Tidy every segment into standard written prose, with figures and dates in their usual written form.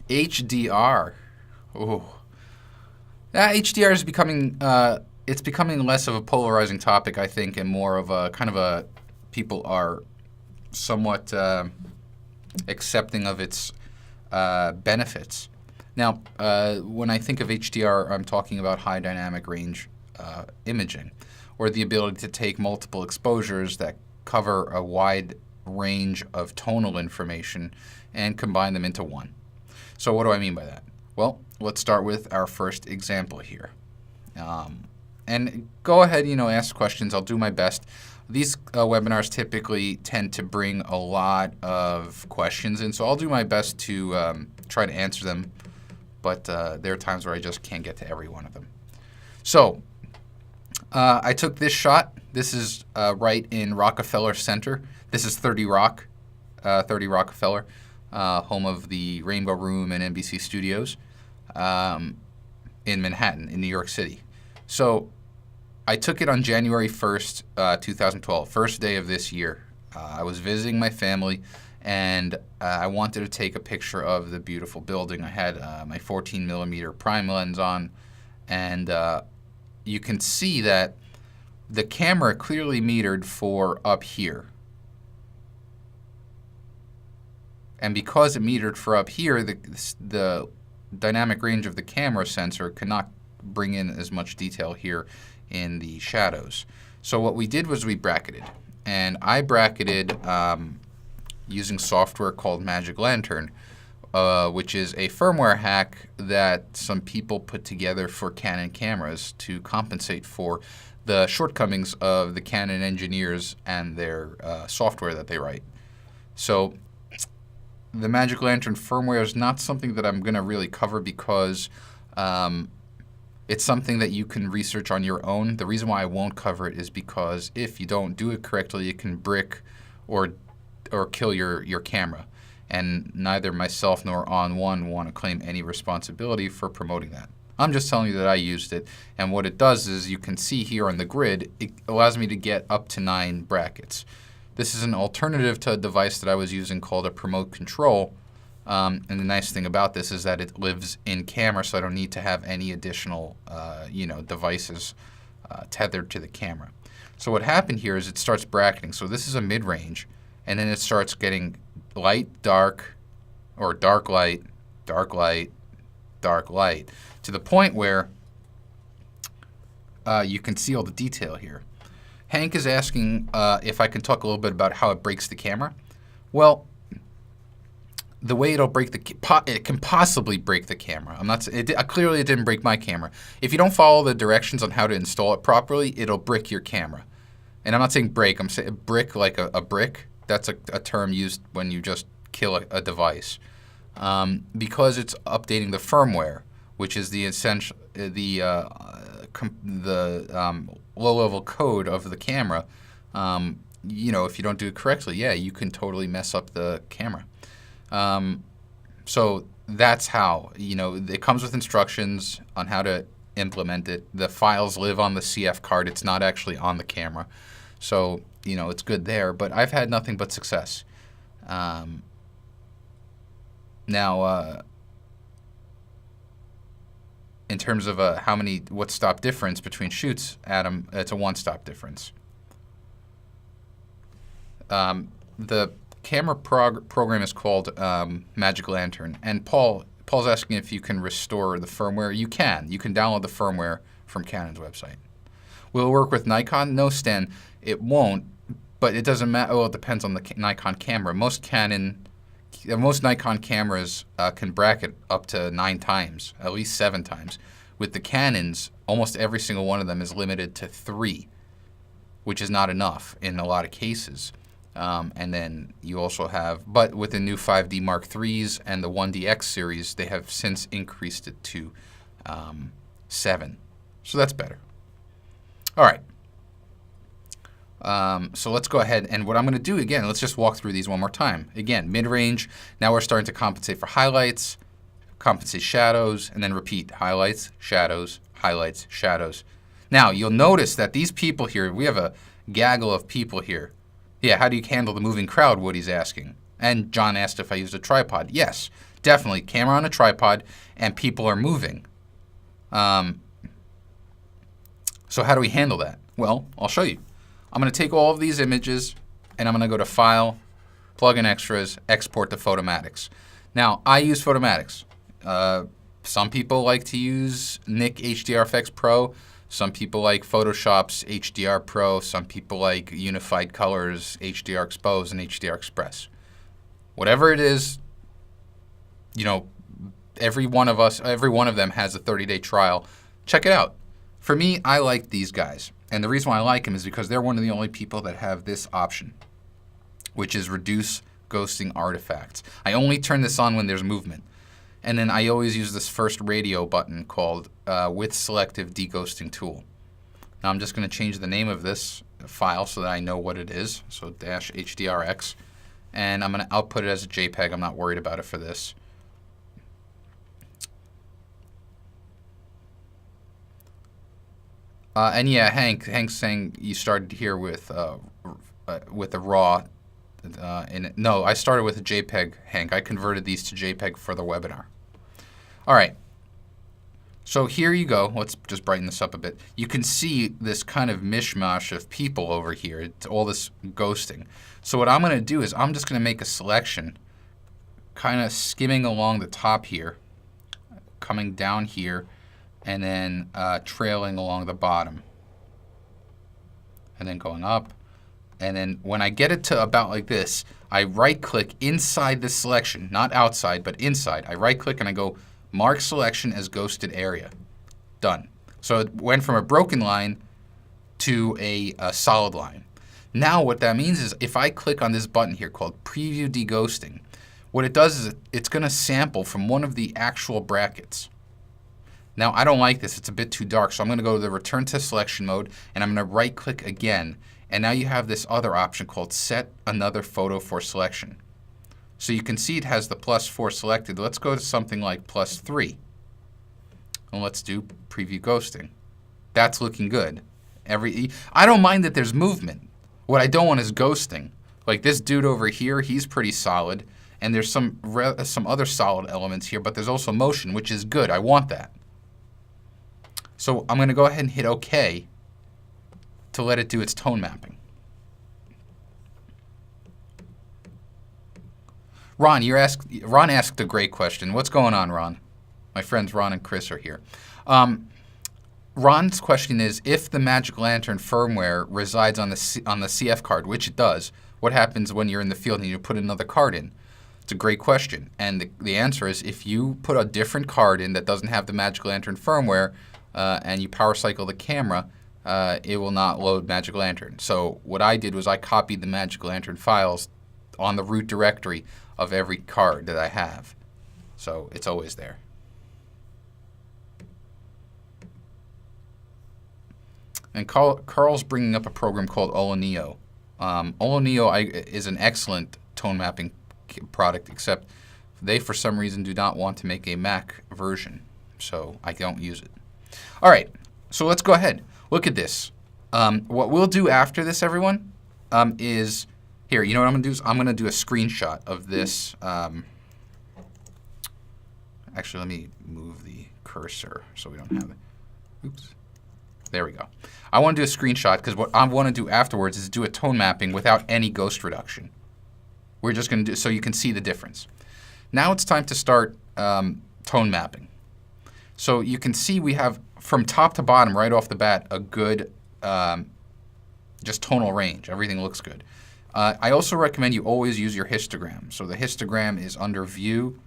HDR. Oh, that HDR is becoming it's becoming less of a polarizing topic, I think, and more of a kind of a people are somewhat accepting of its benefits. Now, when I think of HDR, I'm talking about high dynamic range imaging, or the ability to take multiple exposures that cover a wide range of tonal information and combine them into one. So what do I mean by that? Well, let's start with our first example here. And go ahead, ask questions. I'll do my best. These webinars typically tend to bring a lot of questions in, so I'll do my best to try to answer them, but there are times where I just can't get to every one of them. So I took this shot. This is right in Rockefeller Center. This is 30 Rockefeller, home of the Rainbow Room and NBC Studios in Manhattan, in New York City. So I took it on January 1st, 2012, first day of this year. I was visiting my family, and I wanted to take a picture of the beautiful building. I had my 14mm prime lens on, and you can see that the camera clearly metered for up here. And because it metered for up here, the dynamic range of the camera sensor cannot bring in as much detail here in the shadows. So what we did was we bracketed. And I bracketed using software called Magic Lantern, which is a firmware hack that some people put together for Canon cameras to compensate for the shortcomings of the Canon engineers and their software that they write. So the Magic Lantern firmware is not something that I'm going to really cover because it's something that you can research on your own. The reason why I won't cover it is because if you don't do it correctly, it can brick or kill your camera. And neither myself nor On1 want to claim any responsibility for promoting that. I'm just telling you that I used it, and what it does is you can see here on the grid, it allows me to get up to 9 brackets. This is an alternative to a device that I was using called a Promote Control. And the nice thing about this is that it lives in camera, so I don't need to have any additional devices tethered to the camera. So what happened here is it starts bracketing. So this is a mid-range, and then it starts getting light, dark, or dark light, dark light, dark light, to the point where you can see all the detail here. Hank is asking if I can talk a little bit about how it breaks the camera. Well, the way it'll break it can possibly break the camera. Clearly it didn't break my camera. If you don't follow the directions on how to install it properly, it'll brick your camera. And I'm not saying break, I'm saying brick like a brick. That's a term used when you just kill a device. Because it's updating the firmware, which is the essential, the low-level code of the camera. If you don't do it correctly, yeah, you can totally mess up the camera. So that's how, it comes with instructions on how to implement it. The files live on the CF card. It's not actually on the camera. So, it's good there, but I've had nothing but success. Now, in terms of what stop difference between shoots, Adam, it's a 1-stop difference. The camera program is called Magic Lantern, and Paul's asking if you can restore the firmware. You can. You can download the firmware from Canon's website. Will it work with Nikon? No, Stan, it won't, but it doesn't matter. Well, it depends on the Nikon camera. Most Nikon cameras can bracket up to 9 times, at least 7 times. With the Canons, almost every single one of them is limited to 3, which is not enough in a lot of cases. And then you also have, but with the new 5D Mark IIIs and the 1DX series, they have since increased it to 7. So that's better. All right. So let's go ahead, and what I'm going to do, again, let's just walk through these one more time. Again, mid-range, now we're starting to compensate for highlights, compensate shadows, and then repeat highlights, shadows, highlights, shadows. Now, you'll notice that these people here, we have a gaggle of people here. Yeah, how do you handle the moving crowd, Woody's asking. And John asked if I used a tripod. Yes, definitely camera on a tripod and people are moving. So how do we handle that? Well, I'll show you. I'm going to take all of these images and I'm going to go to File, Plug in Extras, Export to Photomatics. Now, I use Photomatics. Some people like to use Nik HDRFX Pro. Some people like Photoshop's HDR Pro. Some people like Unified Colors, HDR Expose, and HDR Express. Whatever it is, you know, every one of them has a 30-day trial. Check it out. For me, I like these guys. And the reason why I like them is because they're one of the only people that have this option, which is reduce ghosting artifacts. I only turn this on when there's movement. And then I always use this first radio button called with selective deghosting tool. Now I'm just going to change the name of this file so that I know what it is. So -HDRX. And I'm going to output it as a JPEG. I'm not worried about it for this. And yeah, Hank's saying you started here with a RAW. No, I started with a JPEG, Hank. I converted these to JPEG for the webinar. All right. So here you go. Let's just brighten this up a bit. You can see this kind of mishmash of people over here. It's all this ghosting. So what I'm going to do is I'm just going to make a selection, kind of skimming along the top here, coming down here, and then trailing along the bottom, and then going up. And then when I get it to about like this, I right-click inside this selection, not outside, but inside. I right-click and I go Mark Selection as Ghosted Area. Done. So it went from a broken line to a solid line. Now what that means is if I click on this button here called Preview Deghosting, what it does is it's going to sample from one of the actual brackets. Now, I don't like this. It's a bit too dark, so I'm going to go to the Return to Selection mode, and I'm going to right-click again. And now you have this other option called Set Another Photo for Selection. So you can see it has the +4 selected. Let's go to something like +3. And let's do Preview Ghosting. That's looking good. I don't mind that there's movement. What I don't want is ghosting. Like this dude over here, he's pretty solid. And there's some other solid elements here, but there's also motion, which is good. I want that. So I'm going to go ahead and hit OK to let it do its tone mapping. Ron asked a great question. What's going on, Ron? My friends Ron and Chris are here. Ron's question is, if the Magic Lantern firmware resides on the CF card, which it does, what happens when you're in the field and you put another card in? It's a great question. And the answer is, if you put a different card in that doesn't have the Magic Lantern firmware, and you power cycle the camera, it will not load Magic Lantern. So what I did was I copied the Magic Lantern files on the root directory of every card that I have. So it's always there. And Carl's bringing up a program called Olaneo. Olaneo is an excellent tone mapping product, except they for some reason do not want to make a Mac version. So I don't use it. All right, so let's go ahead. Look at this. What we'll do after this, everyone, is here. You know what I'm going to do? I'm going to do a screenshot of this. Actually, let me move the cursor so we don't have it. Oops. There we go. I want to do a screenshot because what I want to do afterwards is do a tone mapping without any ghost reduction. We're just going to do so you can see the difference. Now it's time to start tone mapping. So you can see we have from top to bottom right off the bat a good just tonal range. Everything looks good. I also recommend you always use your histogram. So the histogram is under View,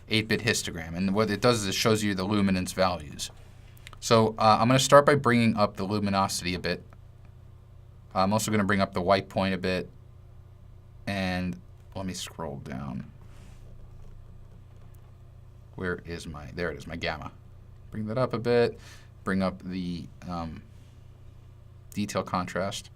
8-bit histogram. And what it does is it shows you the luminance values. So I'm going to start by bringing up the luminosity a bit. I'm also going to bring up the white point a bit. And let me scroll down. Where is my, there it is, my gamma. Bring that up a bit. Bring up the detail contrast.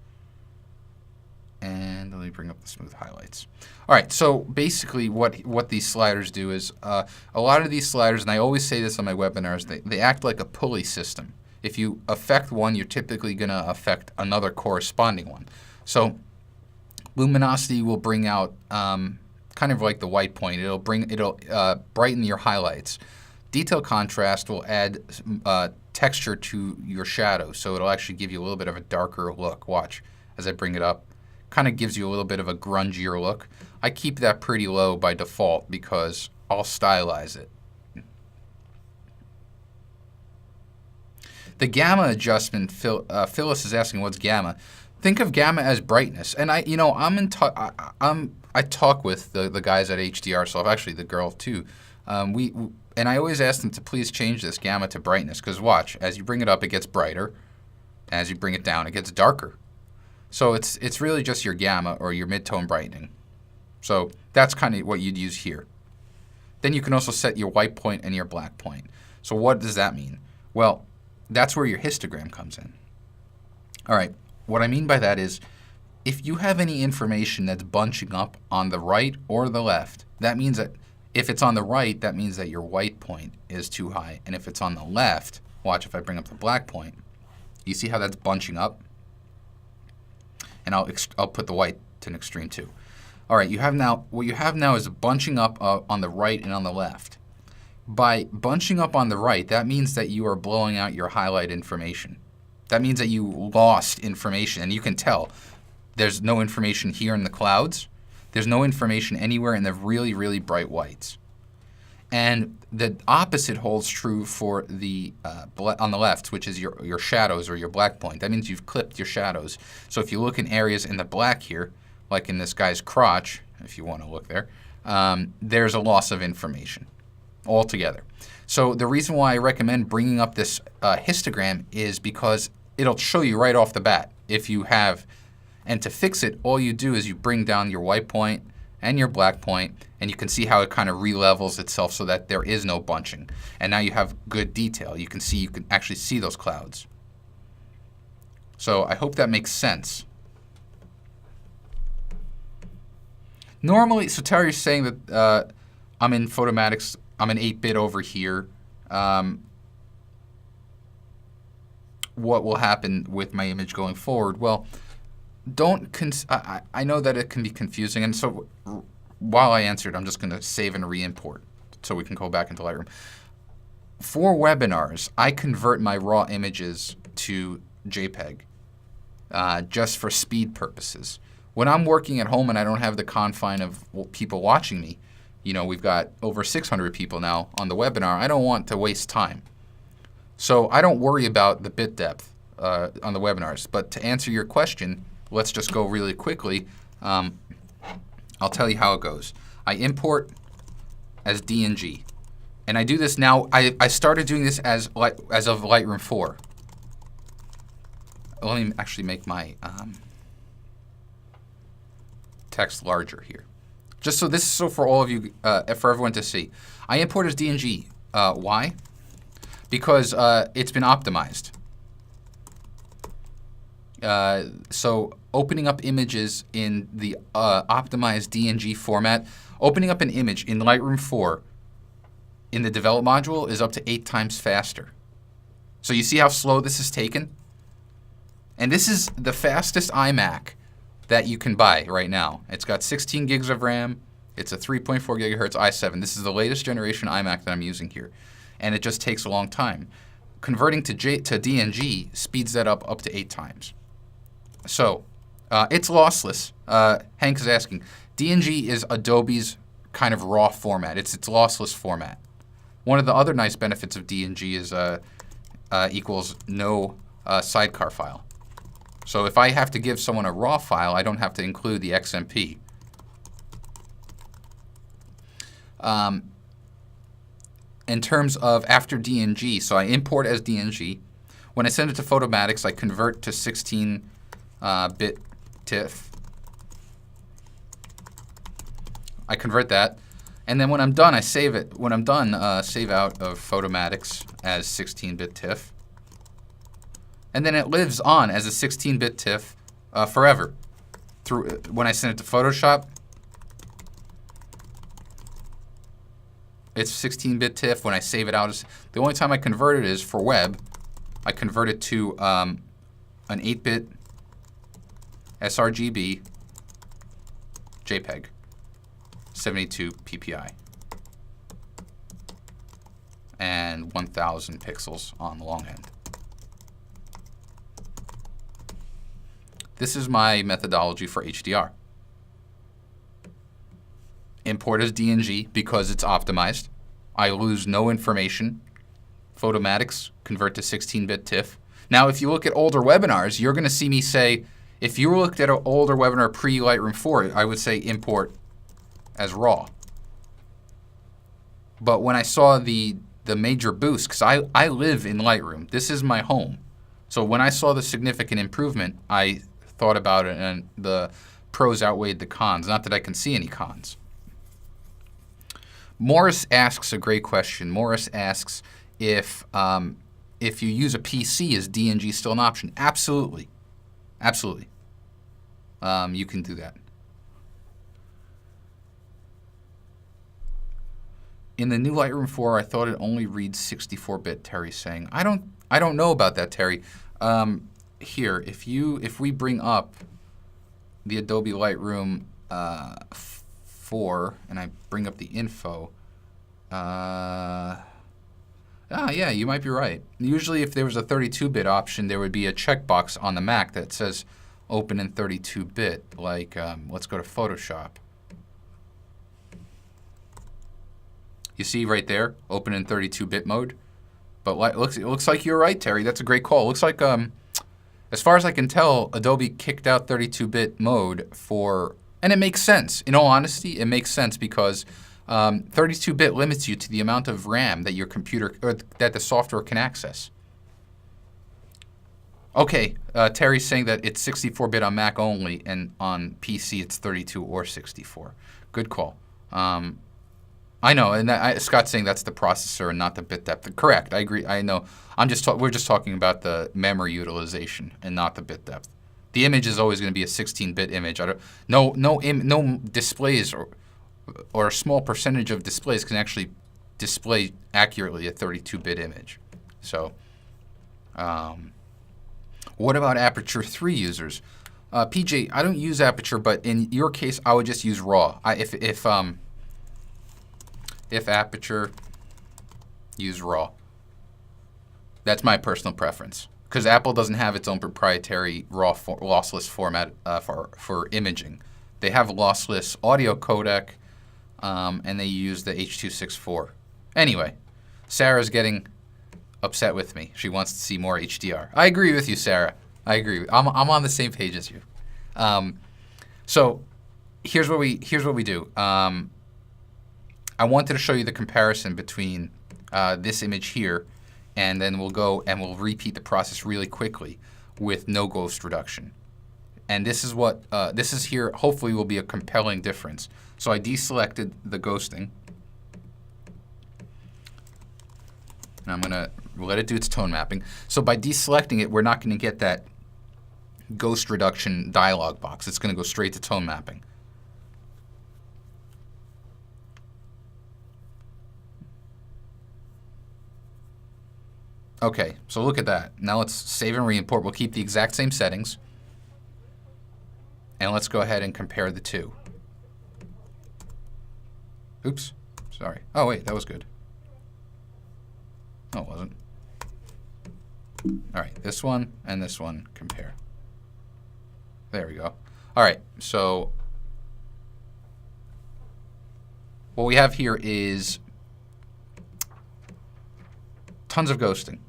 And let me bring up the smooth highlights. All right, so basically what these sliders do is a lot of these sliders, and I always say this on my webinars, they act like a pulley system. If you affect one, you're typically going to affect another corresponding one. So luminosity will bring out kind kind of like the white point. It'll brighten your highlights. Detail contrast will add texture to your shadow, so it'll actually give you a little bit of a darker look. Watch as I bring it up. Kind of gives you a little bit of a grungier look. I keep that pretty low by default because I'll stylize it. The gamma adjustment, Phyllis is asking, what's gamma? Think of gamma as brightness. And I talk with the guys at HDR, so actually the girl too. And I always ask them to please change this gamma to brightness, because watch, as you bring it up, it gets brighter. As you bring it down, it gets darker. So it's really just your gamma or your mid-tone brightening. So that's kind of what you'd use here. Then you can also set your white point and your black point. So what does that mean? Well, that's where your histogram comes in. All right, what I mean by that is if you have any information that's bunching up on the right or the left, that means that if it's on the right, that means that your white point is too high. And if it's on the left, watch if I bring up the black point, you see how that's bunching up? And I'll put the white to an extreme too. All right, what you have now is a bunching up on the right and on the left. By bunching up on the right, that means that you are blowing out your highlight information. That means that you lost information, and you can tell. There's no information here in the clouds. There's no information anywhere in the really, really bright whites. And the opposite holds true for the on the left, which is your shadows or your black point. That means you've clipped your shadows. So if you look in areas in the black here, like in this guy's crotch, if you want to look there, there's a loss of information altogether. So the reason why I recommend bringing up this histogram is because it'll show you right off the bat if you have. And to fix it, all you do is you bring down your white point and your black point, and you can see how it kind of re-levels itself so that there is no bunching. And now you have good detail. You can actually see those clouds. So I hope that makes sense. Normally, so Terry's saying that I'm in Photomatix, I'm an 8-bit over here. What will happen with my image going forward? Well, I know that it can be confusing, and so while I answer it, I'm just going to save and re-import so we can go back into Lightroom. For webinars, I convert my raw images to JPEG just for speed purposes. When I'm working at home and I don't have the confine of people watching me, we've got over 600 people now on the webinar, I don't want to waste time. So I don't worry about the bit depth on the webinars. But to answer your question, let's just go really quickly. I'll tell you how it goes. I import as DNG. And I do this now. I started doing this as of Lightroom 4. Let me actually make my text larger here. Just so this is so for all of you, for everyone to see. I import as DNG. Why? Because it's been optimized. So opening up images in the optimized DNG format, opening up an image in Lightroom 4 in the develop module is up to 8 times faster. So you see how slow this is taken? And this is the fastest iMac that you can buy right now. It's got 16 gigs of RAM. It's a 3.4 gigahertz i7. This is the latest generation iMac that I'm using here. And it just takes a long time. Converting to DNG speeds that up to 8 times. So it's lossless. Hank is asking, DNG is Adobe's kind of raw format. It's its lossless format. One of the other nice benefits of DNG is equals no sidecar file. So if I have to give someone a raw file, I don't have to include the XMP. In terms of after DNG, so I import as DNG. When I send it to Photomatix, I convert to 16-bit TIFF. I convert that. And then when I'm done, I save it. When I'm done, save out of Photomatix as 16-bit TIFF. And then it lives on as a 16-bit TIFF forever. When I send it to Photoshop, it's 16-bit TIFF. When I save it out, the only time I convert it is for web. I convert it to an 8-bit sRGB JPEG. 72 ppi. And 1000 pixels on the long end. This is my methodology for HDR. Import as DNG because it's optimized. I lose no information. Photomatics, convert to 16-bit TIFF. Now, if you look at older webinars, you're going to see me say, if you looked at an older webinar pre-Lightroom 4, I would say import as RAW. But when I saw the major boost, because I live in Lightroom, this is my home. So when I saw the significant improvement, I thought about it, and the pros outweighed the cons. Not that I can see any cons. Morris asks a great question. Morris asks if you use a PC, is DNG still an option? Absolutely. Absolutely. You can do that. In the new Lightroom 4, I thought it only reads 64-bit, Terry's saying. I don't know about that, Terry. Here, if we bring up the Adobe Lightroom 4 and I bring up the info, yeah, you might be right. Usually if there was a 32-bit option, there would be a checkbox on the Mac that says open in 32-bit, like let's go to Photoshop. You see right there, open in 32-bit mode. But it looks like you're right, Terry. That's a great call. It looks like, as far as I can tell, Adobe kicked out 32-bit mode for, and it makes sense. In all honesty, it makes sense because 32-bit limits you to the amount of RAM that your computer, or that the software can access. Okay, Terry's saying that it's 64-bit on Mac only, and on PC it's 32 or 64. Good call. I know, and Scott's saying that's the processor and not the bit depth. Correct, I agree. I know. We're just talking about the memory utilization and not the bit depth. The image is always going to be a 16-bit image. No displays or a small percentage of displays can actually display accurately a 32-bit image. So, what about Aperture 3 users? PJ, I don't use Aperture, but in your case, I would just use RAW. If Aperture, use RAW. That's my personal preference. Because Apple doesn't have its own proprietary RAW lossless format for imaging. They have a lossless audio codec, and they use the H.264. Anyway, Sarah's getting upset with me. She wants to see more HDR. I agree with you, Sarah. I agree. I'm on the same page as you. So here's what we do. I wanted to show you the comparison between this image here, and then we'll go and we'll repeat the process really quickly with no ghost reduction. And this is what this is here. Hopefully, will be a compelling difference. So I deselected the ghosting, and I'm gonna let it do its tone mapping. So by deselecting it, we're not going to get that ghost reduction dialog box. It's going to go straight to tone mapping. Okay, so look at that. Now let's save and re-import. We'll keep the exact same settings. And let's go ahead and compare the two. Oops, sorry. Oh wait, that was good. No, it wasn't. All right, this one and this one compare. There we go. All right, so what we have here is tons of ghosting.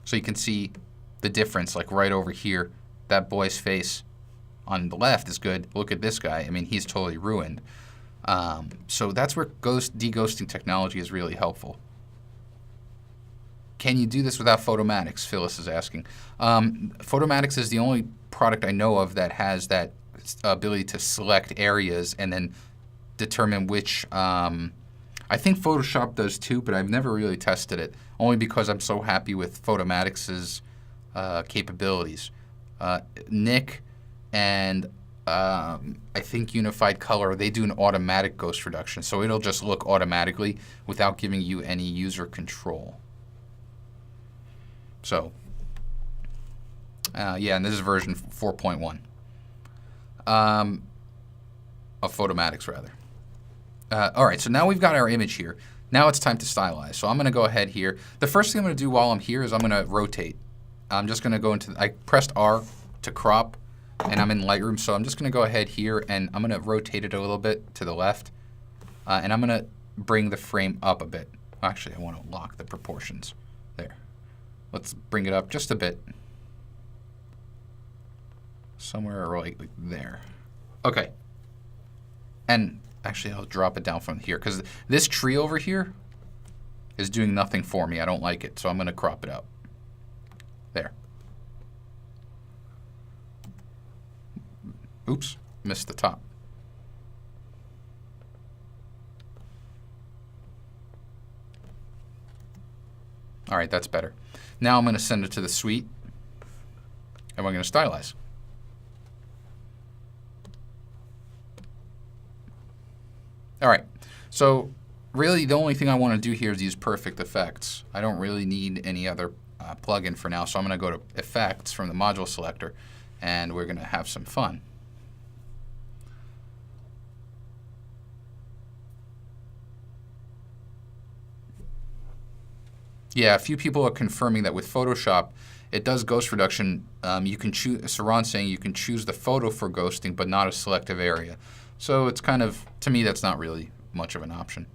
So you can see the difference, like right over here. That boy's face on the left is good. Look at this guy. I mean, he's totally ruined. So that's where de-ghosting technology is really helpful. Can you do this without Photomatics? Phyllis is asking. Photomatics is the only product I know of that has that ability to select areas and then determine which. I think Photoshop does too, but I've never really tested it, only because I'm so happy with Photomatics' capabilities. Nick and I think Unified Color, they do an automatic ghost reduction, so it'll just look automatically without giving you any user control. So, yeah, and this is version 4.1 of Photomatics, rather. All right, so now we've got our image here. Now it's time to stylize. So I'm going to go ahead here. The first thing I'm going to do while I'm here is I'm going to rotate. I'm just going to go into, I pressed R to crop, and I'm in Lightroom, so I'm just going to go ahead here, and I'm going to rotate it a little bit to the left, and I'm going to bring the frame up a bit. Actually, I want to lock the proportions. There. Let's bring it up just a bit. Somewhere right like there. Okay. And actually, I'll drop it down from here, because this tree over here is doing nothing for me. I don't like it, so I'm going to crop it out. There. Oops, missed the top. All right, that's better. Now I'm going to send it to the suite, and we're going to stylize. All right, so really the only thing I want to do here is use Perfect Effects. I don't really need any other plugin for now, so I'm going to go to Effects from the module selector, and we're going to have some fun. Yeah, a few people are confirming that with Photoshop, it does ghost reduction. You can choose, Saran's saying you can choose the photo for ghosting, but not a selective area. So it's kind of, to me, that's not really much of an option.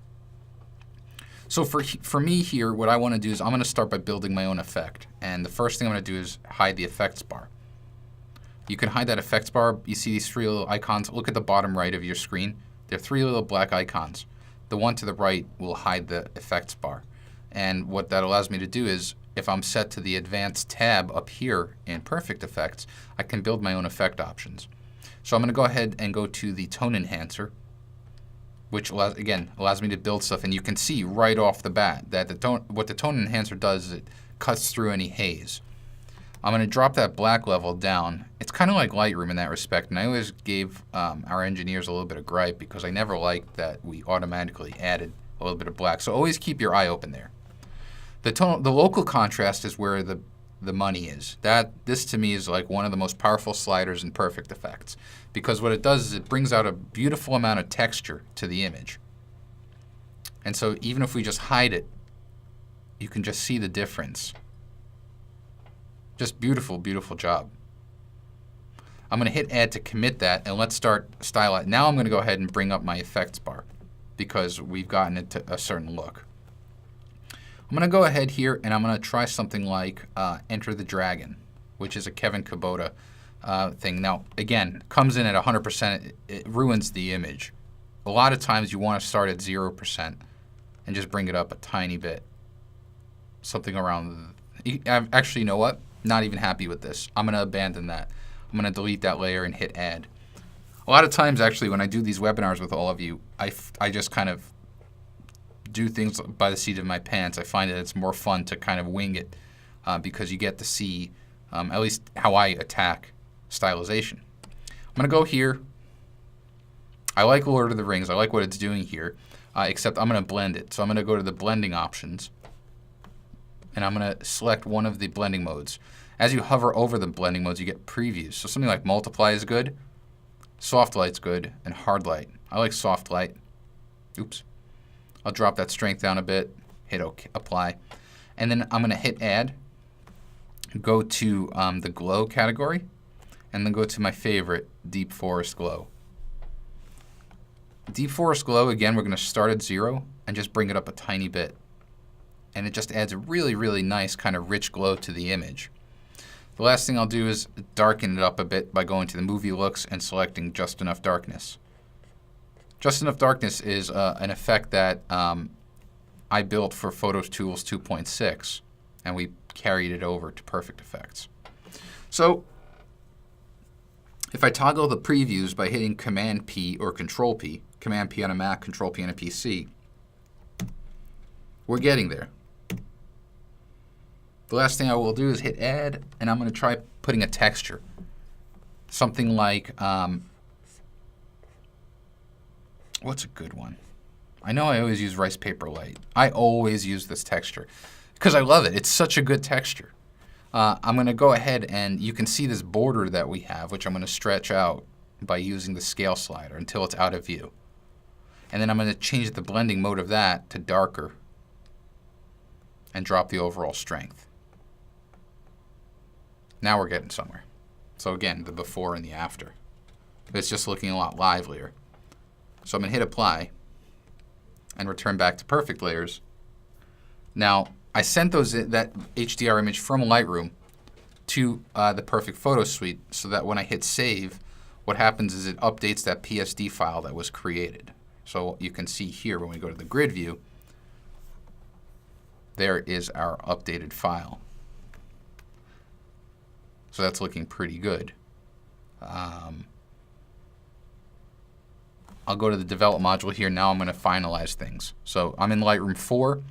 So for me here, what I want to do is I'm going to start by building my own effect. And the first thing I'm going to do is hide the effects bar. You can hide that effects bar. You see these three little icons. Look at the bottom right of your screen. There are three little black icons. The one to the right will hide the effects bar. And what that allows me to do is, if I'm set to the Advanced tab up here in Perfect Effects, I can build my own effect options. So I'm going to go ahead and go to the Tone Enhancer, which allows me to build stuff. And you can see right off the bat that what the Tone Enhancer does is it cuts through any haze. I'm going to drop that black level down. It's kind of like Lightroom in that respect, and I always gave our engineers a little bit of gripe because I never liked that we automatically added a little bit of black. So always keep your eye open there. The local contrast is where the money is. This to me is like one of the most powerful sliders in Perfect Effects, because what it does is it brings out a beautiful amount of texture to the image. And so even if we just hide it, you can just see the difference. Just beautiful, beautiful job. I'm going to hit Add to commit that, and let's start styling. Now I'm going to go ahead and bring up my effects bar because we've gotten it to a certain look. I'm going to go ahead here and I'm going to try something like Enter the Dragon, which is a Kevin Kubota thing. Now, again, comes in at 100%, it ruins the image. A lot of times you want to start at 0% and just bring it up a tiny bit. Something around, actually, you know what? Not even happy with this. I'm going to abandon that. I'm going to delete that layer and hit Add. A lot of times, actually, when I do these webinars with all of you, I just kind of do things by the seat of my pants. I find that it's more fun to kind of wing it because you get to see at least how I attack stylization. I'm going to go here. I like Lord of the Rings. I like what it's doing here, except I'm going to blend it. So I'm going to go to the blending options, and I'm going to select one of the blending modes. As you hover over the blending modes, you get previews. So something like Multiply is good, Soft Light's good, and Hard Light. I like Soft Light. Oops. I'll drop that strength down a bit, hit OK, Apply. And then I'm going to hit Add, go to the Glow category, and then go to my favorite, Deep Forest Glow. Deep Forest Glow, again, we're going to start at 0 and just bring it up a tiny bit. And it just adds a really, really nice kind of rich glow to the image. The last thing I'll do is darken it up a bit by going to the Movie Looks and selecting Just Enough Darkness. Just Enough Darkness is an effect that I built for Photo Tools 2.6, and we carried it over to Perfect Effects. So if I toggle the previews by hitting Command P or Control P, Command P on a Mac, Control P on a PC, we're getting there. The last thing I will do is hit Add, and I'm going to try putting a texture. Something like, what's a good one? I know I always use Rice Paper Light. I always use this texture because I love it. It's such a good texture. I'm going to go ahead and you can see this border that we have, which I'm going to stretch out by using the scale slider until it's out of view. And then I'm going to change the blending mode of that to darker and drop the overall strength. Now we're getting somewhere. So again, the before and the after. It's just looking a lot livelier. So I'm going to hit apply and return back to perfect layers. Now, I sent that HDR image from Lightroom to the Perfect Photo Suite so that when I hit save, what happens is it updates that PSD file that was created. So you can see here when we go to the grid view, there is our updated file. So that's looking pretty good. I'll go to the develop module here. Now I'm going to finalize things. So I'm in Lightroom 4.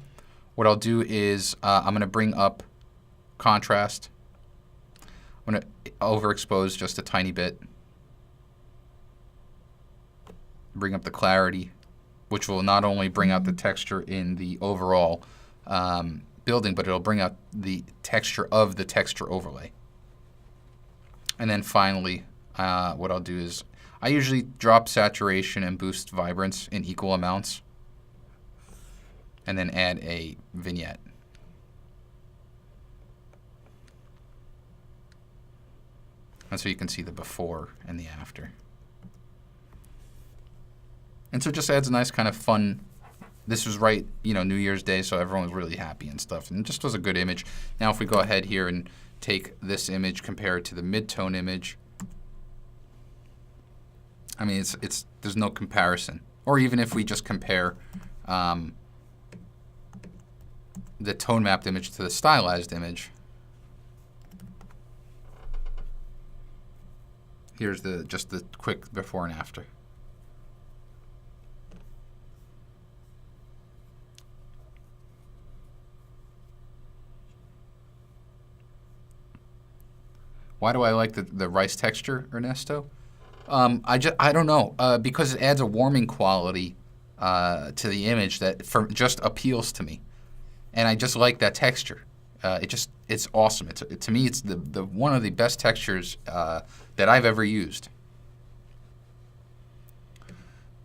What I'll do is I'm going to bring up contrast. I'm going to overexpose just a tiny bit. Bring up the clarity, which will not only bring out the texture in the overall building, but it'll bring out the texture of the texture overlay. And then finally, what I'll do is I usually drop saturation and boost vibrance in equal amounts, and then add a vignette. And so you can see the before and the after. And so it just adds a nice kind of fun. This was right, New Year's Day, so everyone was really happy and stuff. And it just was a good image. Now if we go ahead here and take this image, compare it to the mid-tone image, I mean, there's no comparison. Or even if we just compare the tone mapped image to the stylized image, here's just the quick before and after. Why do I like the rice texture, Ernesto? I don't know, because it adds a warming quality to the image that just appeals to me, and I just like that texture. It's awesome. To me, it's the one of the best textures that I've ever used.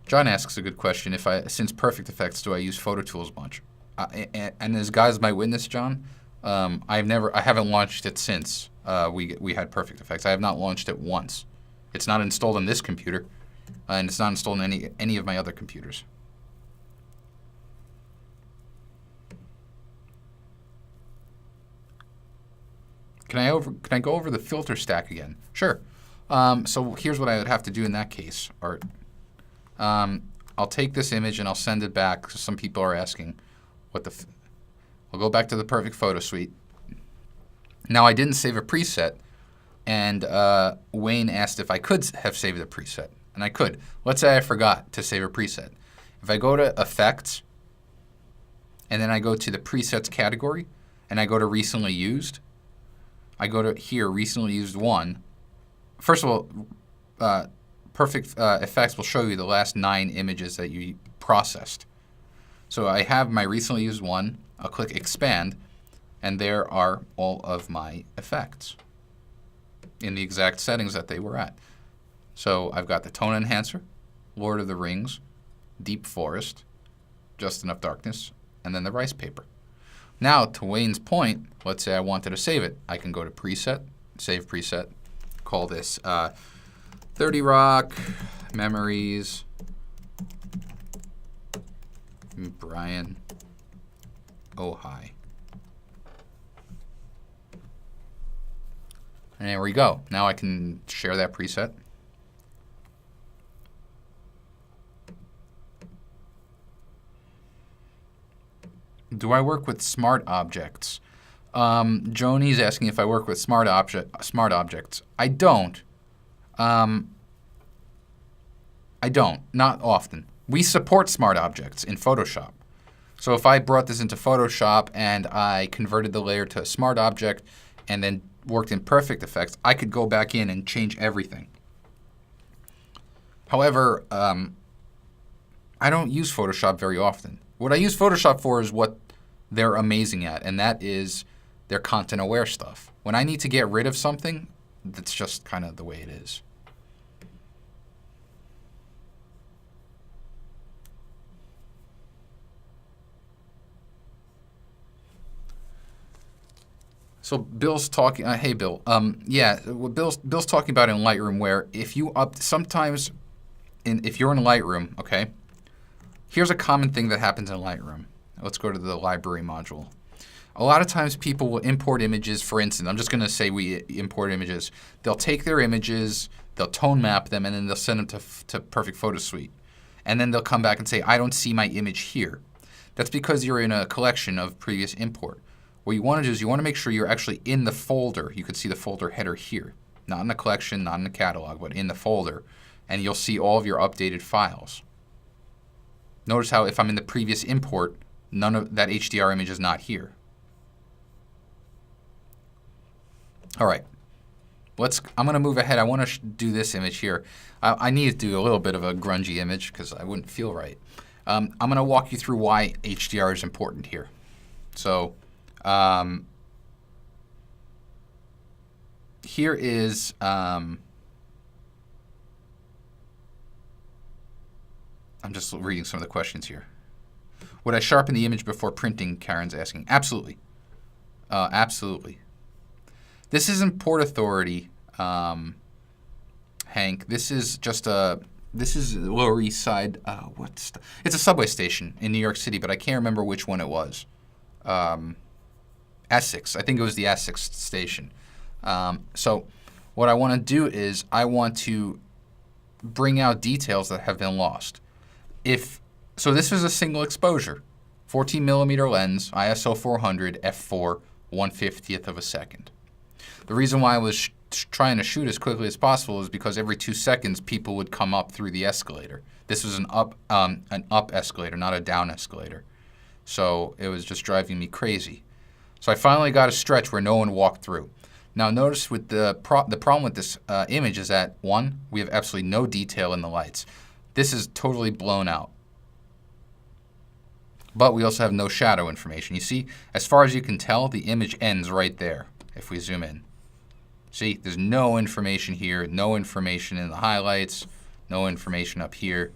John asks a good question. Since Perfect Effects, do I use Photo Tools much? And as guys might witness, John, I haven't launched it since we had Perfect Effects. I have not launched it once. It's not installed on this computer, and it's not installed on any of my other computers. Can I go over the filter stack again? Sure. So here's what I would have to do in that case, Art. I'll take this image and I'll send it back. Some people are asking I'll go back to the Perfect Photo Suite. Now I didn't save a preset, and Wayne asked if I could have saved a preset, and I could. Let's say I forgot to save a preset. If I go to Effects, and then I go to the Presets category, and I go to Recently Used, I go to here, Recently Used 1. First of all, Perfect Effects will show you the last 9 images that you processed. So I have my Recently Used 1. I'll click Expand, and there are all of my effects in the exact settings that they were at. So I've got the Tone Enhancer, Lord of the Rings, Deep Forest, Just Enough Darkness, and then the rice paper. Now, to Wayne's point, let's say I wanted to save it. I can go to Preset, Save Preset, call this 30 Rock, Memories, Brian Ohai. And there we go. Now I can share that preset. Do I work with smart objects? Joni's asking if I work with smart objects. I don't. I don't. Not often. We support smart objects in Photoshop. So if I brought this into Photoshop and I converted the layer to a smart object and then worked in Perfect Effects, I could go back in and change everything. However, I don't use Photoshop very often. What I use Photoshop for is what they're amazing at, and that is their content-aware stuff. When I need to get rid of something, that's just kind of the way it is. So Bill's talking. Hey, Bill. Yeah, what Bill's talking about in Lightroom, where if you sometimes, if you're in Lightroom, okay. Here's a common thing that happens in Lightroom. Let's go to the library module. A lot of times people will import images. For instance, I'm just going to say we import images. They'll take their images, they'll tone map them, and then they'll send them to Perfect Photo Suite. And then they'll come back and say, I don't see my image here. That's because you're in a collection of previous import. What you want to do is you want to make sure you're actually in the folder. You could see the folder header here. Not in the collection, not in the catalog, but in the folder. And you'll see all of your updated files. Notice how if I'm in the previous import, none of that HDR image is not here. All right. I'm going to move ahead. I want to do this image here. I need to do a little bit of a grungy image because I wouldn't feel right. I'm going to walk you through why HDR is important here. So here is I'm just reading some of the questions here. Would I sharpen the image before printing? Karen's asking. Absolutely. Absolutely. This isn't Port Authority, Hank. This is just this is Lower East Side. It's a subway station in New York City, but I can't remember which one it was. Essex. I think it was the Essex station. So what I want to do is I want to bring out details that have been lost. So this is a single exposure, 14 millimeter lens, ISO 400, f4, 1/50th of a second. The reason why I was trying to shoot as quickly as possible is because every 2 seconds people would come up through the escalator. This was an up escalator, not a down escalator. So it was just driving me crazy. So I finally got a stretch where no one walked through. Now notice with the problem with this image is that, one, we have absolutely no detail in the lights. This is totally blown out. But we also have no shadow information. You see, as far as you can tell, the image ends right there if we zoom in. See, there's no information here, no information in the highlights, no information up here,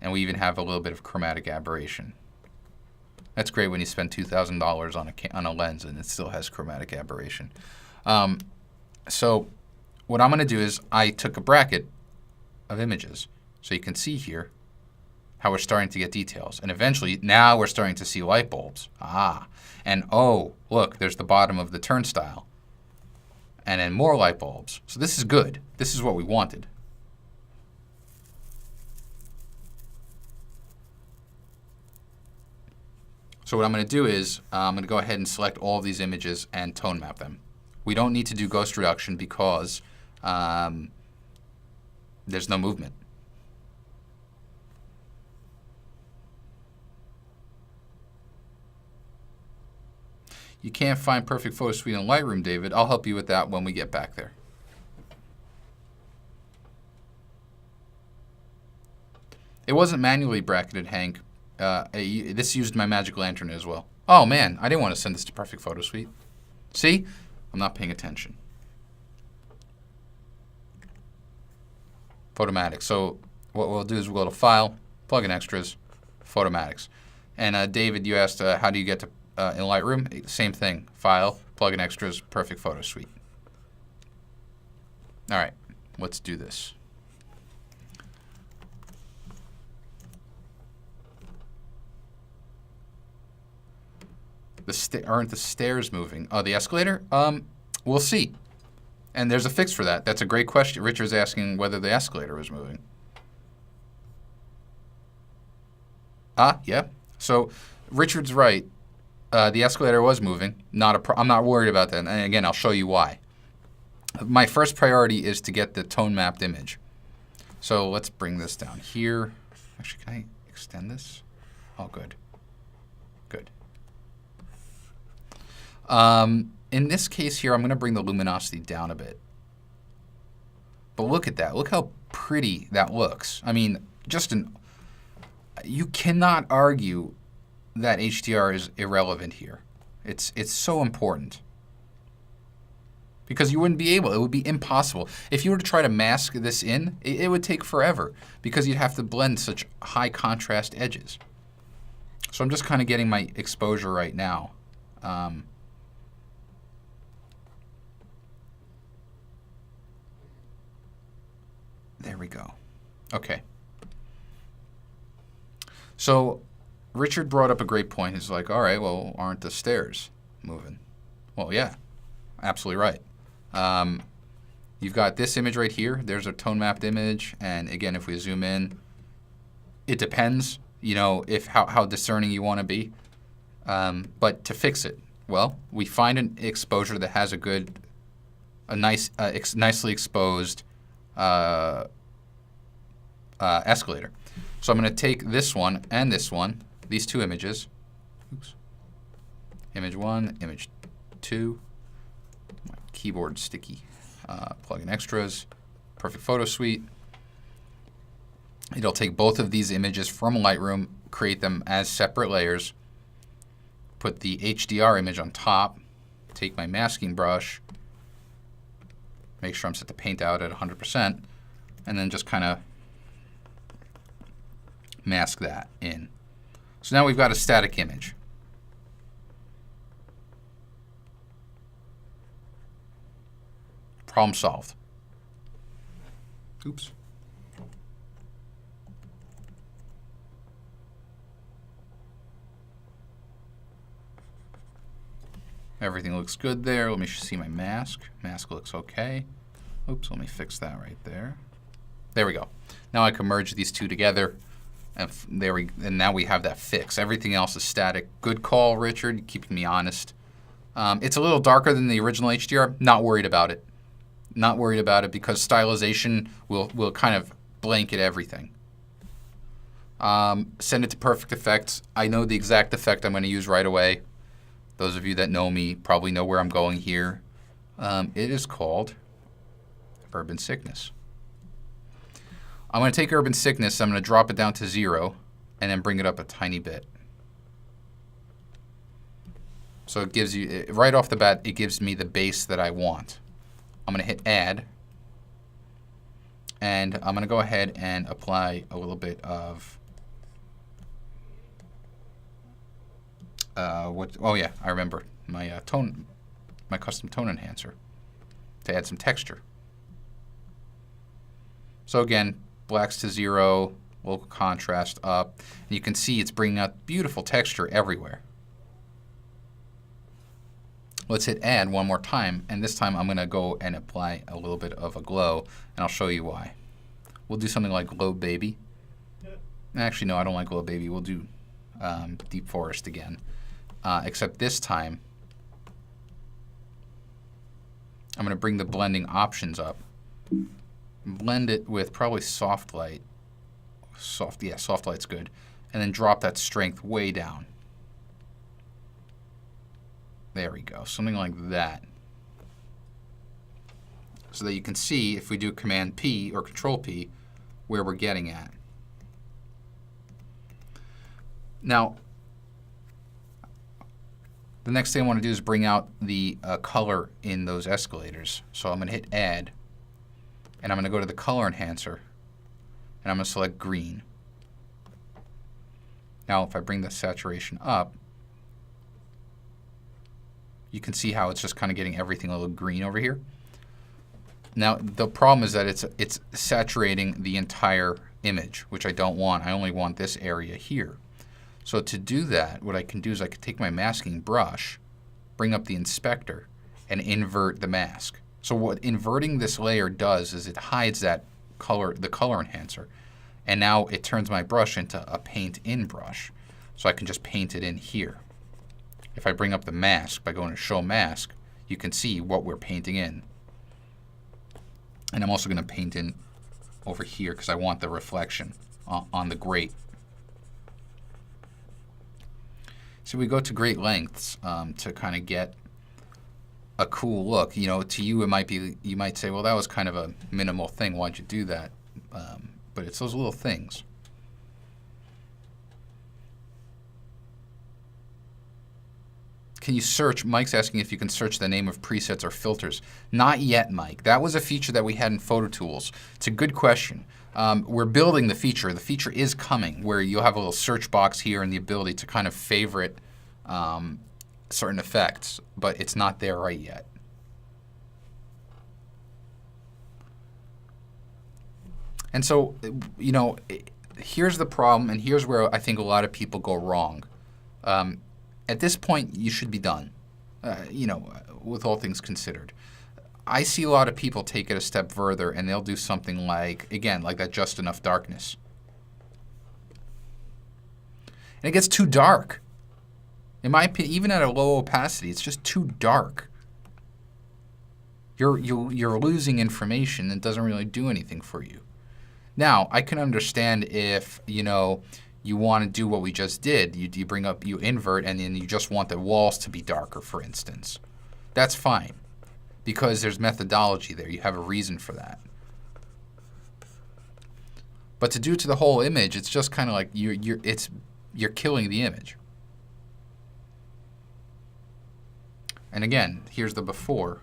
and we even have a little bit of chromatic aberration. That's great when you spend $2,000 on a lens and it still has chromatic aberration. So what I'm going to do is I took a bracket of images. So you can see here how we're starting to get details. And eventually, now we're starting to see light bulbs. And oh, look, there's the bottom of the turnstile. And then more light bulbs. So this is good. This is what we wanted. So what I'm going to do is I'm going to go ahead and select all of these images and tone map them. We don't need to do ghost reduction because there's no movement. You can't find Perfect Photo Suite in Lightroom, David. I'll help you with that when we get back there. It wasn't manually bracketed, Hank. This used my magic lantern as well. Oh, man, I didn't want to send this to Perfect Photo Suite. See? I'm not paying attention. Photomatics. So what we'll do is we'll go to File, Plug in Extras, Photomatics. And David, you asked how do you get to in Lightroom? Same thing. File, Plug in Extras, Perfect Photo Suite. All right, let's do this. Aren't the stairs moving? Oh, the escalator? We'll see. And there's a fix for that. That's a great question. Richard's asking whether the escalator is moving. Yeah. So Richard's right. The escalator was moving. I'm not worried about that. And again, I'll show you why. My first priority is to get the tone mapped image. So let's bring this down here. Actually, can I extend this? Oh, good. Good. In this case here, I'm going to bring the luminosity down a bit. But look at that. Look how pretty that looks. I mean, you cannot argue that HDR is irrelevant here. It's so important. Because you wouldn't be able, it would be impossible. If you were to try to mask this in, it would take forever because you'd have to blend such high contrast edges. So I'm just kind of getting my exposure right now. we go. Okay. So Richard brought up a great point. He's like, all right, well, aren't the stairs moving? Well, yeah, absolutely right. You've got this image right here. There's a tone mapped image. And again, if we zoom in, it depends, you know, if how discerning you want to be. But to fix it, well, we find an exposure that has nicely exposed escalator. So I'm going to take this one and this one, these two images. Oops. Image 1, image 2. My keyboard sticky. Plug in extras. Perfect photo suite. It'll take both of these images from Lightroom, create them as separate layers, put the HDR image on top, take my masking brush, make sure I'm set to paint out at 100%, and then just kind of mask that in. So now we've got a static image. Problem solved. Oops. Everything looks good there. Let me see my mask. Mask looks okay. Oops, let me fix that right there. There we go. Now I can merge these two together. And now we have that fix. Everything else is static. Good call, Richard, keeping me honest. It's a little darker than the original HDR. Not worried about it. Not worried about it because stylization will kind of blanket everything. Send it to Perfect Effects. I know the exact effect I'm going to use right away. Those of you that know me probably know where I'm going here. It is called Urban Sickness. I'm going to take Urban Sickness, I'm going to drop it down to 0, and then bring it up a tiny bit. So it gives you, right off the bat, it gives me the base that I want. I'm going to hit Add, and I'm going to go ahead and apply a little bit of, oh yeah, I remember, my my custom tone enhancer to add some texture. So again, blacks to 0, local contrast up. And you can see it's bringing out beautiful texture everywhere. Let's hit Add one more time, and this time I'm going to go and apply a little bit of a glow, and I'll show you why. We'll do something like Glow Baby. Actually, no, I don't like Glow Baby. We'll do Deep Forest again. Except this time, I'm going to bring the blending options up. Blend it with probably soft light. Soft light's good. And then drop that strength way down. There we go, something like that. So that you can see, if we do Command P or Control P, where we're getting at. Now, the next thing I want to do is bring out the color in those escalators. So I'm going to hit Add, and I'm going to go to the Color Enhancer, and I'm going to select Green. Now, if I bring the saturation up, you can see how it's just kind of getting everything a little green over here. Now, the problem is that it's saturating the entire image, which I don't want. I only want this area here. So to do that, what I can do is I can take my masking brush, bring up the inspector, and invert the mask. So what inverting this layer does is it hides that color, the color enhancer, and now it turns my brush into a paint in brush. So I can just paint it in here. If I bring up the mask by going to Show Mask, you can see what we're painting in. And I'm also going to paint in over here because I want the reflection on the grate. So we go to great lengths to kind of get a cool look. You know, to you it might be, you might say, well, that was kind of a minimal thing. Why'd you do that? But it's those little things. Can you search? Mike's asking if you can search the name of presets or filters. Not yet, Mike. That was a feature that we had in Photo Tools. It's a good question. We're building the feature. The feature is coming where you'll have a little search box here and the ability to kind of favorite certain effects, but it's not there right yet. And so, you know, here's the problem, and here's where I think a lot of people go wrong. At this point, you should be done, you know, with all things considered. I see a lot of people take it a step further, and they'll do something like, again, like that just enough darkness. And it gets too dark. In my opinion, even at a low opacity, it's just too dark. You're losing information that doesn't really do anything for you. Now, I can understand if, you know, you want to do what we just did. You bring up, you invert, and then you just want the walls to be darker, for instance. That's fine, because there's methodology there. You have a reason for that. But to do it to the whole image, it's just kind of like you're killing the image. And again, here's the before.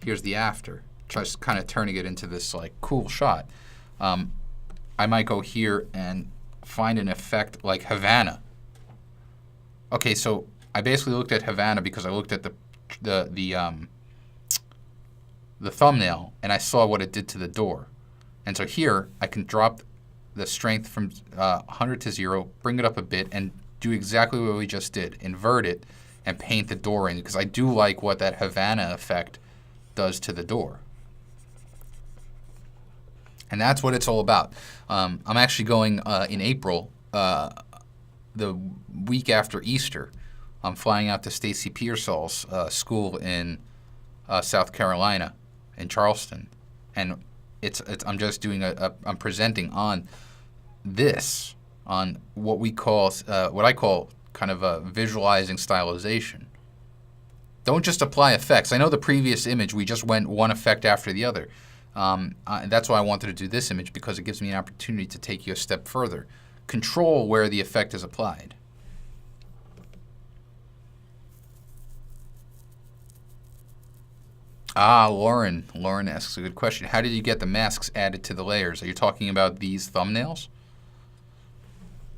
Here's the after. Just kind of turning it into this like cool shot. I might go here and find an effect like Havana. Okay, so I basically looked at Havana because I looked at the thumbnail and I saw what it did to the door. And so here I can drop the strength from 100 to 0, bring it up a bit, and do exactly what we just did. Invert it and paint the door in, because I do like what that Havana effect does to the door. And that's what it's all about. I'm actually going in April, the week after Easter. I'm flying out to Stacy Pearsall's school in South Carolina, in Charleston, and I'm just doing I'm presenting on this, on what we call what I call kind of a visualizing stylization. Don't just apply effects. I know the previous image we just went one effect after the other. That's why I wanted to do this image, because it gives me an opportunity to take you a step further. Control where the effect is applied. Lauren. Lauren asks a good question. How did you get the masks added to the layers? Are you talking about these thumbnails?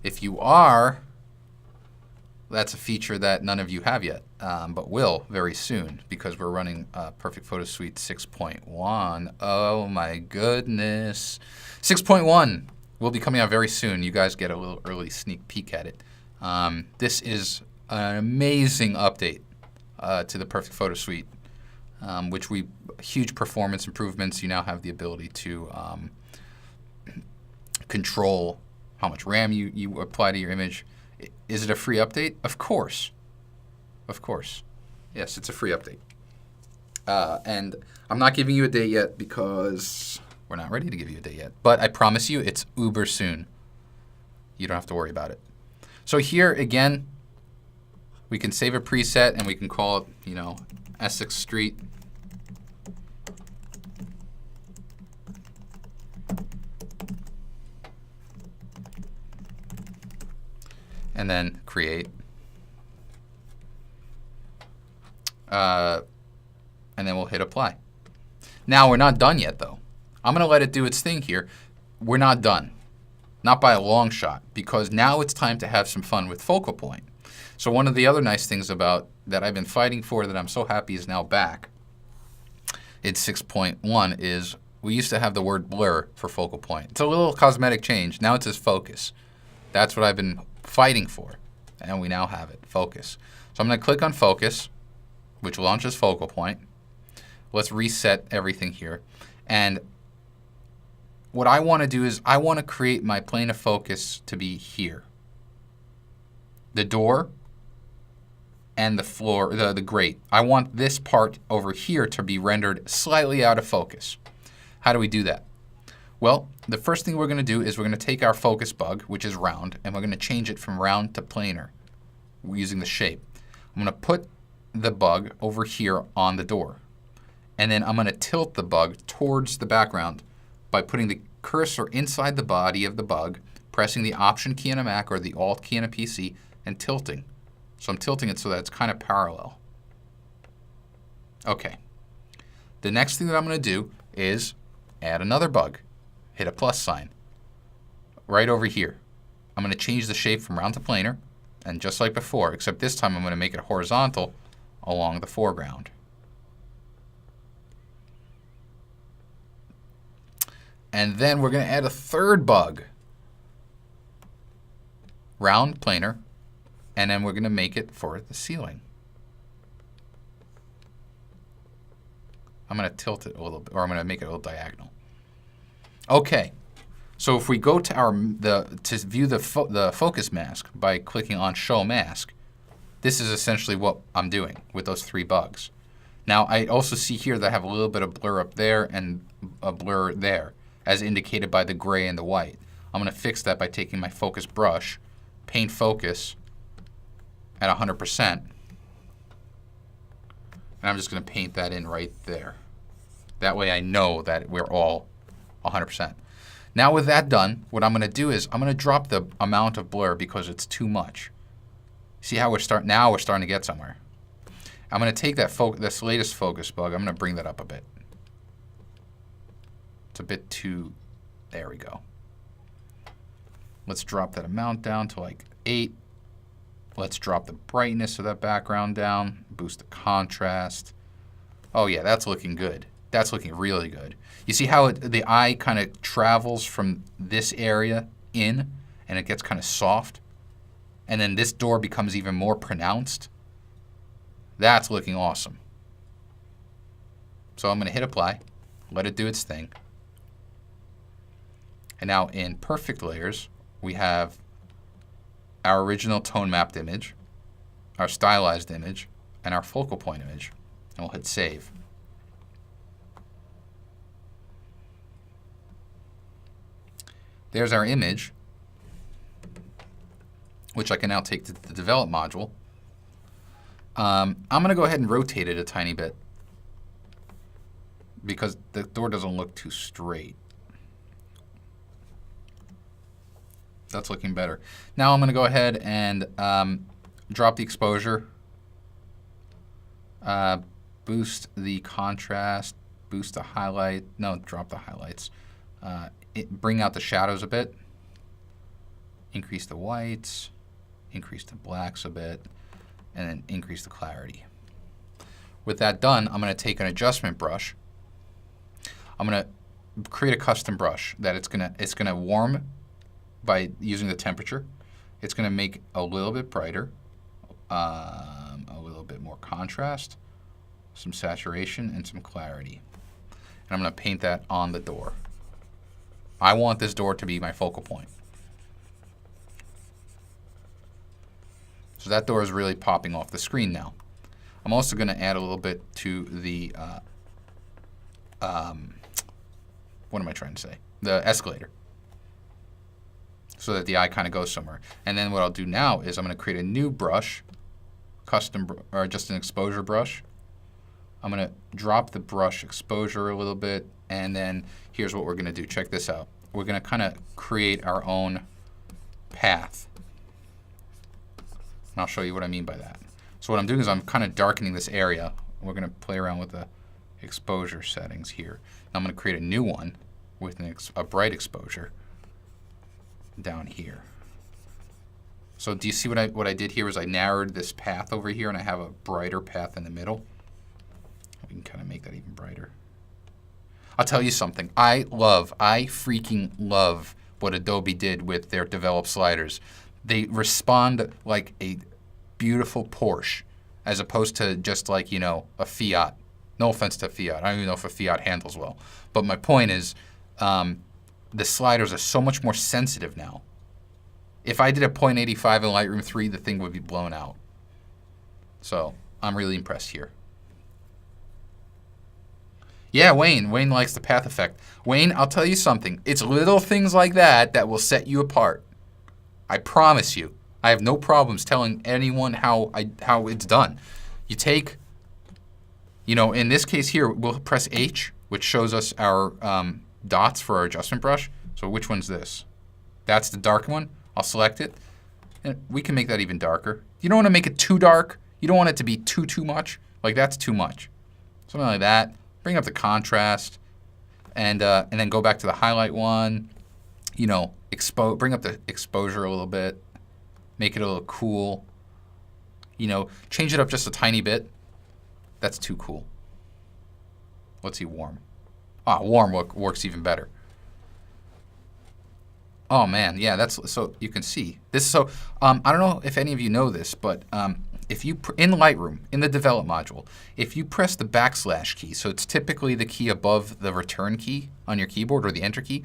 If you are, that's a feature that none of you have yet, but will very soon, because we're running Perfect Photo Suite 6.1. Oh my goodness. 6.1 will be coming out very soon. You guys get a little early sneak peek at it. This is an amazing update to the Perfect Photo Suite, which huge performance improvements. You now have the ability to control how much RAM you apply to your image. Is it a free update? Of course. Of course. Yes, it's a free update. And I'm not giving you a date yet because we're not ready to give you a date yet. But I promise you it's uber soon. You don't have to worry about it. So here, again, we can save a preset and we can call it, you know, Essex Street. And then create. And then we'll hit apply. Now we're not done yet though. I'm going to let it do its thing here. We're not done. Not by a long shot, because now it's time to have some fun with focal point. So one of the other nice things about that I've been fighting for, that I'm so happy is now back in 6.1, is we used to have the word blur for focal point. It's a little cosmetic change. Now it says focus. That's what I've been fighting for, and we now have it, focus. So I'm going to click on focus, which launches focal point. Let's reset everything here. And what I want to do is I want to create my plane of focus to be here. The door and the floor, the grate. I want this part over here to be rendered slightly out of focus. How do we do that? Well, the first thing we're going to do is we're going to take our focus bug, which is round, and we're going to change it from round to planar using the shape. I'm going to put the bug over here on the door. And then I'm going to tilt the bug towards the background by putting the cursor inside the body of the bug, pressing the Option key on a Mac or the Alt key on a PC, and tilting. So I'm tilting it so that it's kind of parallel. Okay. The next thing that I'm going to do is add another bug. Hit a plus sign right over here. I'm going to change the shape from round to planar, and just like before, except this time I'm going to make it horizontal along the foreground. And then we're going to add a third bug. Round, planar. And then we're going to make it for the ceiling. I'm going to tilt it a little bit, or I'm going to make it a little diagonal. Okay. So if we go to to view the focus mask by clicking on Show Mask, this is essentially what I'm doing with those 3 bugs. Now I also see here that I have a little bit of blur up there and a blur there, as indicated by the gray and the white. I'm going to fix that by taking my focus brush, paint focus at 100%, and I'm just going to paint that in right there. That way I know that we're all 100%. Now with that done, what I'm going to do is I'm going to drop the amount of blur because it's too much. See how now we're starting to get somewhere. I'm going to take this latest focus bug, I'm going to bring that up a bit. It's a bit too, there we go. Let's drop that amount down to like 8. Let's drop the brightness of that background down, boost the contrast. Oh yeah, that's looking good. That's looking really good. You see how the eye kind of travels from this area in, and it gets kind of soft? And then this door becomes even more pronounced? That's looking awesome. So I'm going to hit apply, let it do its thing. And now in perfect layers, we have our original tone mapped image, our stylized image, and our focal point image. And we'll hit save. There's our image, which I can now take to the develop module. I'm going to go ahead and rotate it a tiny bit because the door doesn't look too straight. That's looking better. Now I'm going to go ahead and drop the exposure, boost the contrast, boost the highlight. No, drop the highlights. Bring out the shadows a bit, increase the whites, increase the blacks a bit, and then increase the clarity. With that done, I'm going to take an adjustment brush. I'm going to create a custom brush that it's going to warm by using the temperature. It's going to make a little bit brighter, a little bit more contrast, some saturation, and some clarity. And I'm going to paint that on the door. I want this door to be my focal point. So that door is really popping off the screen now. I'm also going to add a little bit to the, what am I trying to say? The escalator. So that the eye kind of goes somewhere. And then what I'll do now is I'm going to create a new brush, or just an exposure brush. I'm going to drop the brush exposure a little bit, and then here's what we're going to do. Check this out. We're going to kind of create our own path. And I'll show you what I mean by that. So what I'm doing is I'm kind of darkening this area. We're going to play around with the exposure settings here. Now I'm going to create a new one with a bright exposure down here. So do you see what I did here is I narrowed this path over here, and I have a brighter path in the middle. We can kind of make that even brighter. I'll tell you something. I freaking love what Adobe did with their develop sliders. They respond like a beautiful Porsche as opposed to just like, a Fiat. No offense to Fiat. I don't even know if a Fiat handles well. But my point is, the sliders are so much more sensitive now. If I did a 0.85 in Lightroom 3, the thing would be blown out. So I'm really impressed here. Yeah, Wayne likes the path effect. Wayne, I'll tell you something. It's little things like that that will set you apart. I promise you. I have no problems telling anyone how it's done. You take, in this case here, we'll press H, which shows us our dots for our adjustment brush. So which one's this? That's the dark one. I'll select it. And we can make that even darker. You don't want to make it too dark. You don't want it to be too much. Like that's too much. Something like that. Bring up the contrast, and then go back to the highlight one. Bring up the exposure a little bit, make it a little cool. Change it up just a tiny bit. That's too cool. Let's see warm. Warm works even better. Oh man, yeah, that's so you can see this. So I don't know if any of you know this, but if you in Lightroom in the develop module, if you press the backslash key, so it's typically the key above the return key on your keyboard or the enter key,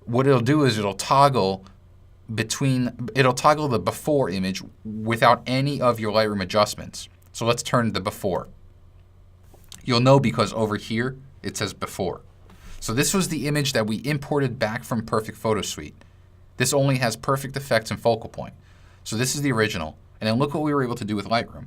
what it'll do is it'll toggle the before image without any of your Lightroom adjustments. So let's turn the before. You'll know because over here it says before. So this was the image that we imported back from Perfect Photo Suite. This only has perfect effects and focal point. So this is the original. And then look what we were able to do with Lightroom.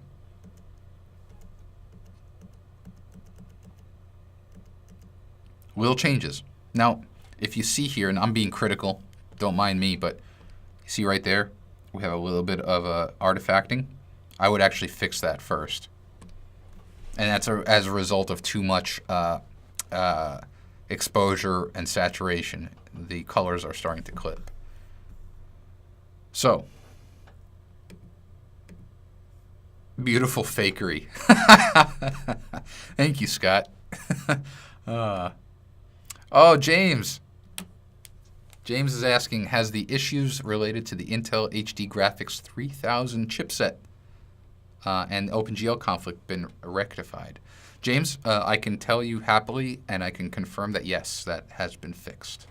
Little changes. Now, if you see here, and I'm being critical, don't mind me, but you see right there, we have a little bit of artifacting. I would actually fix that first. And that's as a result of too much exposure and saturation. The colors are starting to clip. So, beautiful fakery. Thank you, Scott. Oh, James. James is asking, has the issues related to the Intel HD Graphics 3000 chipset and OpenGL conflict been rectified? James, I can tell you happily, and I can confirm that yes, that has been fixed.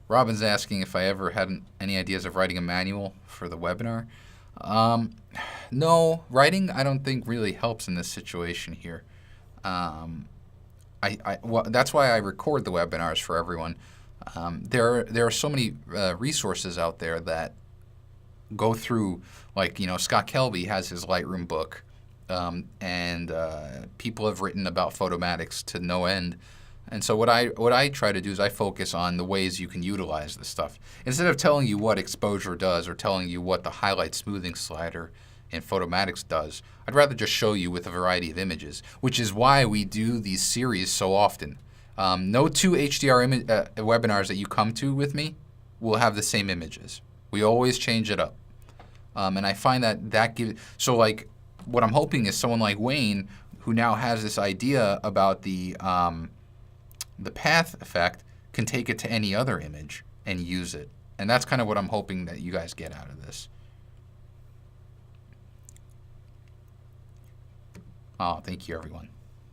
Robin's asking if I ever had any ideas of writing a manual for the webinar. No, writing I don't think really helps in this situation here. Well, that's why I record the webinars for everyone. There are so many resources out there that go through, like, you know, Scott Kelby has his Lightroom book, and people have written about photomatics to no end. And so what I try to do is I focus on the ways you can utilize this stuff. Instead of telling you what exposure does or telling you what the highlight smoothing slider in Photomatics does, I'd rather just show you with a variety of images, which is why we do these series so often. No two HDR webinars that you come to with me will have the same images. We always change it up. And I find that gives, so like what I'm hoping is someone like Wayne, who now has this idea about the path effect, can take it to any other image and use it. And that's kind of what I'm hoping that you guys get out of this. Oh, thank you, everyone.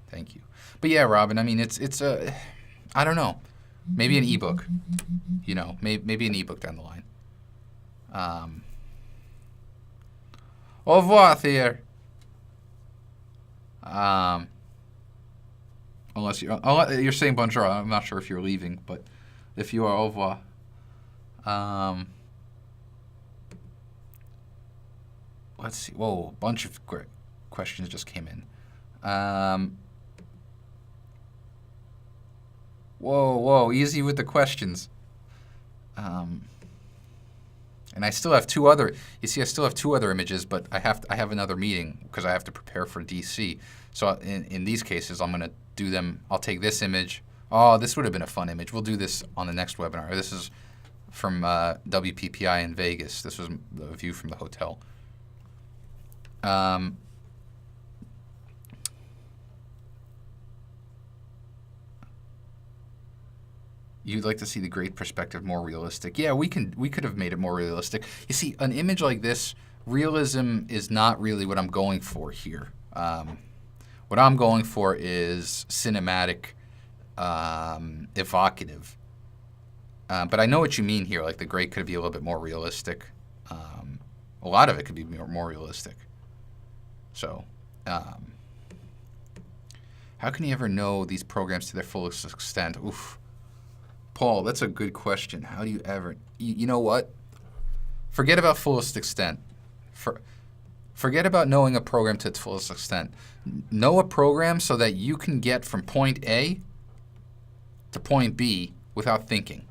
Thank you. But yeah, Robin, I mean, it's a, I don't know, maybe an ebook, you know, maybe an ebook down the line. Au revoir, there. Unless you're saying bonjour, I'm not sure if you're leaving, but if you are, au revoir. Let's see. Whoa, a bunch of great questions just came in. Whoa, easy with the questions. And I still have two other. You see, I still have two other images, but I have another meeting because I have to prepare for DC. So in these cases, I'm going to do them. I'll take this image. Oh, this would have been a fun image. We'll do this on the next webinar. This is from WPPI in Vegas. This was the view from the hotel. You'd like to see the great perspective more realistic. Yeah, we could have made it more realistic. You see, an image like this, realism is not really what I'm going for here. What I'm going for is cinematic, evocative. But I know what you mean here. Like the gray could be a little bit more realistic. A lot of it could be more realistic. So, how can you ever know these programs to their fullest extent? Oof. Paul, that's a good question. How do you ever... You know what? Forget about fullest extent. Forget about knowing a program to its fullest extent. Know a program so that you can get from point A to point B without thinking.